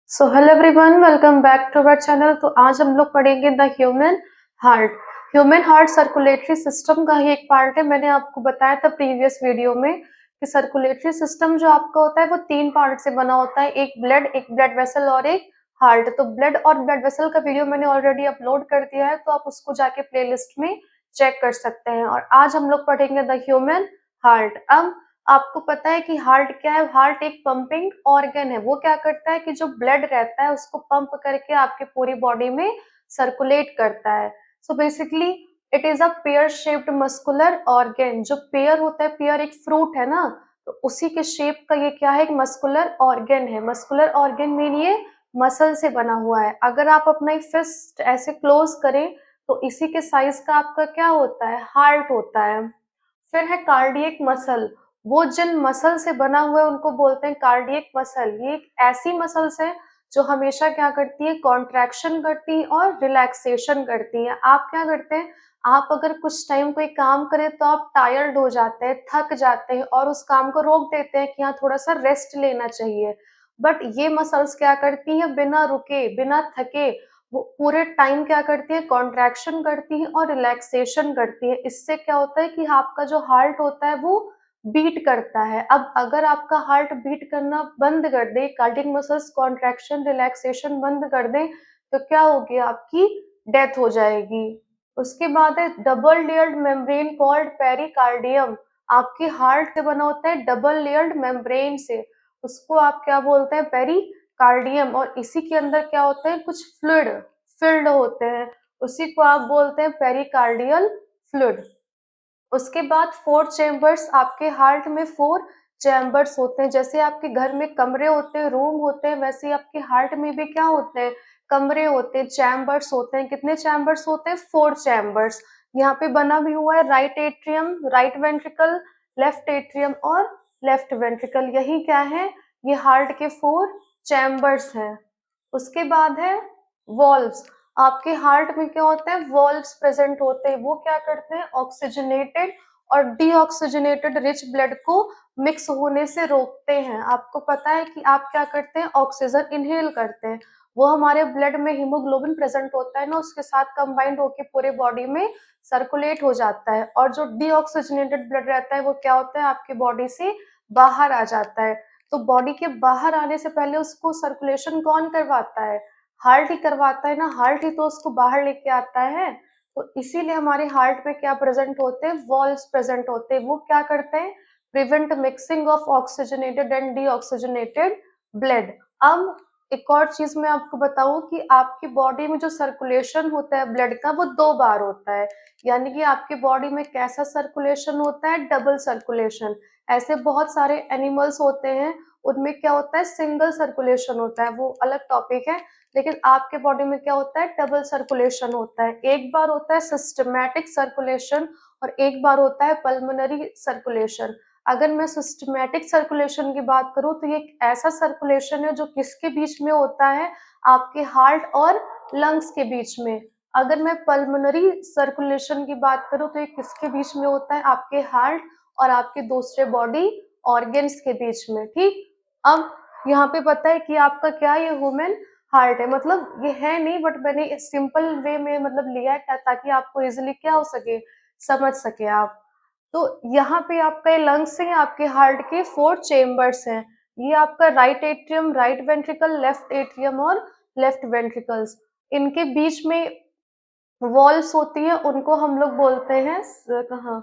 Hello everyone, welcome back to our channel. तो आज हम लोग पढ़ेंगे the human heart. Human heart circulatory system का ही एक पार्ट है। मैंने आपको बताया था प्रीवियस वीडियो में कि सर्कुलेटरी सिस्टम जो आपका होता है वो तीन पार्ट से बना होता है, एक ब्लड वेसल और एक हार्ट। तो ब्लड और ब्लड वेसल का वीडियो मैंने ऑलरेडी अपलोड कर दिया है, तो आप उसको जाके प्लेलिस्ट में चेक कर सकते हैं। और आज हम लोग पढ़ेंगे द ह्यूमन हार्ट। अब आपको पता है कि हार्ट क्या है? हार्ट एक पंपिंग ऑर्गन है। वो क्या करता है कि जो ब्लड रहता है उसको पंप करके आपके पूरी बॉडी में सर्कुलेट करता है। So basically it is a pear shaped muscular organ. जो पेयर होता है, पेयर एक फ्रूट है ना, तो उसी के शेप का ये क्या है? एक मस्कुलर ऑर्गन है। मस्कुलर ऑर्गन मीन ये मसल से बना हुआ है। अगर आप अपना एक फिस्ट ऐसे क्लोज करें तो इसी के साइज का आपका क्या होता है? हार्ट होता है। फिर है कार्डियक मसल। वो जिन मसल से बना हुआ है उनको बोलते हैं कार्डियक मसल। ये एक ऐसी मसल्स है जो हमेशा क्या करती है? कॉन्ट्रैक्शन करती है और रिलैक्सेशन करती है। आप क्या करते हैं? आप अगर कुछ टाइम कोई काम करें तो आप टायर्ड हो जाते हैं, थक जाते हैं और उस काम को रोक देते हैं कि हाँ थोड़ा सा रेस्ट लेना चाहिए। बट ये मसल्स क्या करती है? बिना रुके, बिना थके वो पूरे टाइम क्या करती है? कॉन्ट्रैक्शन करती है और रिलैक्सेशन करती है। इससे क्या होता है कि आपका जो हार्ट होता है वो बीट करता है। अब अगर आपका हार्ट बीट करना बंद कर दे, कार्डियक मसल्स कॉन्ट्रैक्शन रिलैक्सेशन बंद कर दें, तो क्या होगी? आपकी डेथ हो जाएगी। उसके बाद है double layered membrane called pericardium. आपके हार्ट से बना होता है डबल लेयर्ड मेम्ब्रेन से, उसको आप क्या बोलते हैं? पेरिकार्डियम। और इसी के अंदर क्या होते हैं? कुछ फ्लूइड फिल्ड होते हैं, उसी को आप बोलते हैं पेरिकार्डियल फ्लूइड। उसके बाद फोर चेम्बर्स। आपके हार्ट में फोर चैम्बर्स होते हैं। जैसे आपके घर में कमरे होते हैं, रूम होते हैं, वैसे ही आपके हार्ट में भी क्या होते हैं? कमरे होते हैं, चैम्बर्स होते हैं। कितने चैम्बर्स होते हैं? Four chambers. यहाँ पे बना भी हुआ है right atrium, right ventricle, left atrium और लेफ्ट वेंट्रिकल। यही क्या है? ये हार्ट के फोर चैम्बर्स हैं। उसके बाद है वॉल्व्स। आपके हार्ट में क्या होता है? वॉल्व्स प्रेजेंट होते हैं। वो क्या करते हैं? ऑक्सीजनेटेड और डीऑक्सीजनेटेड रिच ब्लड को मिक्स होने से रोकते हैं। आपको पता है कि आप क्या करते हैं? ऑक्सीजन इनहेल करते हैं। वो हमारे ब्लड में हीमोग्लोबिन प्रेजेंट होता है ना, उसके साथ कंबाइंड होके पूरे बॉडी में सर्कुलेट हो जाता है। और जो डीऑक्सीजनेटेड ब्लड रहता है वो क्या होता है? आपकी बॉडी से बाहर आ जाता है। तो बॉडी के बाहर आने से पहले उसको सर्कुलेशन कौन करवाता है? हार्ट ही करवाता है ना। हार्ट ही तो उसको बाहर लेके आता है। तो इसीलिए हमारे हार्ट में क्या प्रेजेंट होते हैं? वॉल्व्स प्रेजेंट होते हैं। वो क्या करते हैं? Prevent mixing of oxygenated and deoxygenated blood. अब एक और चीज मैं आपको बताऊं कि आपकी बॉडी में जो सर्कुलेशन होता है ब्लड का वो दो बार होता है। यानी कि आपकी बॉडी में कैसा सर्कुलेशन होता है? Double circulation. ऐसे बहुत सारे एनिमल्स होते हैं, उनमें क्या होता है? सिंगल सर्कुलेशन होता है, वो अलग टॉपिक है। लेकिन आपके बॉडी में क्या होता है? डबल सर्कुलेशन होता है। एक बार होता है सिस्टमैटिक सर्कुलेशन और एक बार होता है पल्मोनरी सर्कुलेशन। अगर मैं सिस्टमैटिक सर्कुलेशन की बात करूं तो ये एक ऐसा सर्कुलेशन है जो किसके बीच में होता है? आपके हार्ट और लंग्स के बीच में। अगर मैं पल्मोनरी सर्कुलेशन की बात करूं तो ये किसके बीच में होता है? आपके हार्ट और आपके दूसरे बॉडी ऑर्गन्स के बीच में। ठीक। अब यहाँ पे पता है कि आपका क्या ये ह्यूमन हार्ट है, मतलब ये है नहीं, बट मैंने सिंपल वे में मतलब लिया है क्या, ताकि आपको इजीली क्या हो सके? समझ सके आप। तो यहाँ पे आपका ये लंग्स है, आपके हार्ट के फोर चेम्बर्स हैं। ये आपका right atrium, right ventricle, left atrium और लेफ्ट वेंट्रिकल्स। इनके बीच में वॉल्व्स होती है, उनको हम लोग बोलते हैं कहाँ,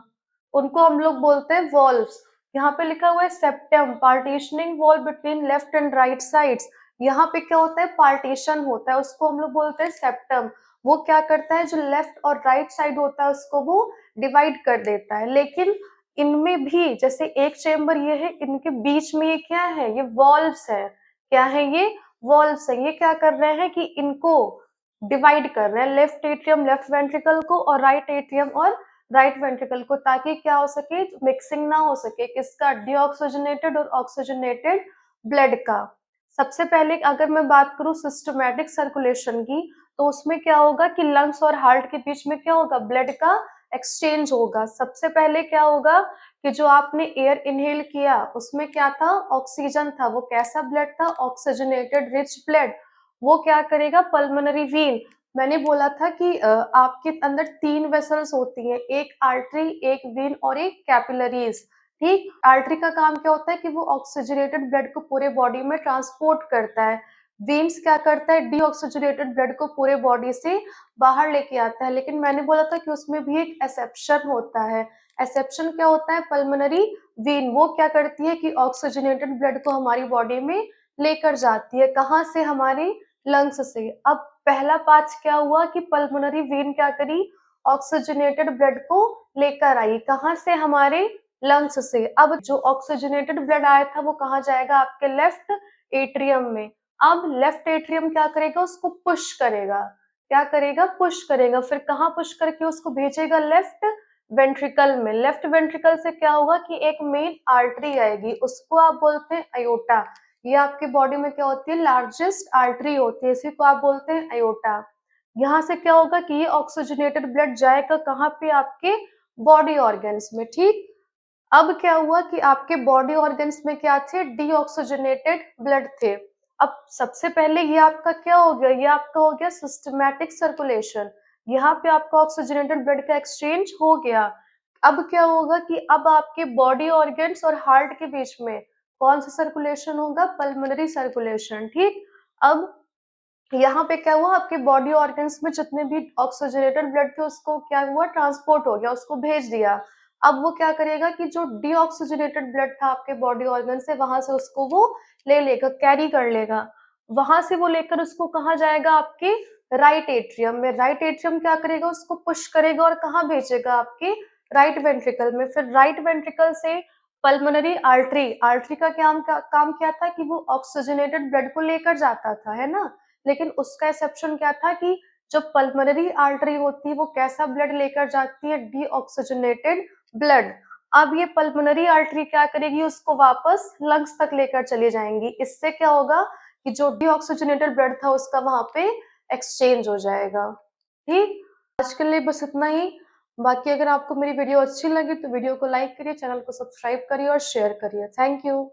उनको हम लोग बोलते हैं वॉल्व्स। यहाँ पे लिखा हुआ है septum, partitioning wall between left and right sides. यहाँ पे क्या होता है? पार्टीशन होता है, उसको हम लोग बोलते हैं सेप्टम। वो क्या करता है? जो लेफ्ट और राइट साइड होता है उसको वो डिवाइड कर देता है। लेकिन इनमें भी जैसे एक चेम्बर ये है, इनके बीच में ये क्या है? ये वॉल्व्स है। क्या है ये? वॉल्व्स है। ये क्या कर रहे हैं कि इनको डिवाइड कर रहे हैं, लेफ्ट एट्रियम लेफ्ट वेंट्रिकल को और राइट एट्रियम और राइट वेंट्रिकल को, ताकि क्या हो सके? मिक्सिंग ना हो सके। किसका? डीऑक्सीजनेटेड और ऑक्सीजनेटेड ब्लड का। सबसे पहले अगर मैं बात करूं सिस्टमैटिक सर्कुलेशन की, तो उसमें क्या होगा कि लंग्स और हार्ट के बीच में क्या होगा? ब्लड का एक्सचेंज होगा। सबसे पहले क्या होगा कि जो आपने एयर इनहेल किया उसमें क्या था, ऑक्सीजन था। वो कैसा ब्लड था, ऑक्सीजनेटेड रिच ब्लड। वो क्या करेगा, पल्मोनरी वेन। मैंने बोला था कि आपके अंदर 3 वेसल्स होती हैं, एक आर्टरी, एक वेन और एक कैपिलरीज। ठीक, आर्टरी का काम क्या होता है कि वो ऑक्सीजनेटेड ब्लड को पूरे बॉडी में ट्रांसपोर्ट करता है। वेन्स क्या करता है, डीऑक्सीजनेटेड ब्लड को पूरे बॉडी से बाहर लेके आता है। लेकिन मैंने बोला था कि उसमें भी एक एक्सेप्शन होता है। एक्सेप्शन क्या होता है, पल्मोनरी वेन। वो क्या करती है कि ऑक्सीजनेटेड ब्लड को हमारी बॉडी में लेकर जाती है। कहाँ से, हमारे लंग्स से। अब पहला पार्ट क्या हुआ कि पल्मोनरी वेन क्या करी, ऑक्सीजनेटेड ब्लड को लेकर आई। कहाँ से, हमारे लंग्स से। अब जो ऑक्सीजनेटेड ब्लड आया था वो कहाँ जाएगा, आपके लेफ्ट एट्रियम में। अब लेफ्ट एट्रियम क्या करेगा, उसको पुश करेगा। क्या करेगा, पुश करेगा। फिर कहाँ पुश करके उसको भेजेगा, लेफ्ट वेंट्रिकल में। लेफ्ट वेंट्रिकल से क्या होगा कि एक मेन आर्टरी आएगी, उसको आप बोलते हैं अयोटा। ये आपके बॉडी में क्या होती है, लार्जेस्ट आर्टरी होती है, इसी को आप बोलते हैं अयोटा। यहाँ से क्या होगा कि ये ऑक्सीजनेटेड ब्लड जाएगा कहाँ पे, आपके बॉडी ऑर्गन्स में। ठीक, अब क्या हुआ कि आपके बॉडी ऑर्गन्स में क्या थे, डीऑक्सीजनेटेड ब्लड थे। अब सबसे पहले ये आपका क्या हो गया, ये आपका हो गया सिस्टमैटिक सर्कुलेशन। यहाँ पे आपका ऑक्सीजनेटेड ब्लड का एक्सचेंज हो गया। अब क्या होगा कि अब आपके बॉडी ऑर्गन्स और हार्ट के बीच में कौन सा सर्कुलेशन होगा, पल्मोनरी सर्कुलेशन। ठीक, अब यहाँ पे क्या हुआ, आपके बॉडी ऑर्गन्स में जितने भी ऑक्सीजनेटेड ब्लड थे उसको क्या हुआ, ट्रांसपोर्ट हो गया, उसको भेज दिया। अब वो क्या करेगा कि जो डीऑक्सीजनेटेड ब्लड था आपके बॉडी ऑर्गन से, वहां से उसको वो ले लेगा, कैरी कर लेगा। वहां से वो लेकर उसको कहाँ जाएगा, आपके राइट एट्रियम में। राइट एट्रियम क्या करेगा, उसको पुश करेगा और कहाँ भेजेगा, आपके राइट वेंट्रिकल में। फिर राइट वेंट्रिकल से पल्मोनरी आर्टरी। आर्टरी का काम क्या था कि वो ऑक्सीजनेटेड ब्लड को लेकर जाता था, है ना। लेकिन उसका एक्सेप्शन क्या था कि जो पल्मोनरी आर्टरी होती है वो कैसा ब्लड लेकर जाती है, डीऑक्सीजनेटेड ब्लड। अब ये पल्मोनरी आर्टरी क्या करेगी, उसको वापस लंग्स तक लेकर चली जाएंगी। इससे क्या होगा कि जो डीऑक्सीजनेटेड ब्लड था उसका वहां पे एक्सचेंज हो जाएगा। ठीक, आज के लिए बस इतना ही। बाकी अगर आपको मेरी वीडियो अच्छी लगी तो वीडियो को लाइक करिए, चैनल को सब्सक्राइब करिए और शेयर करिए। Thank you.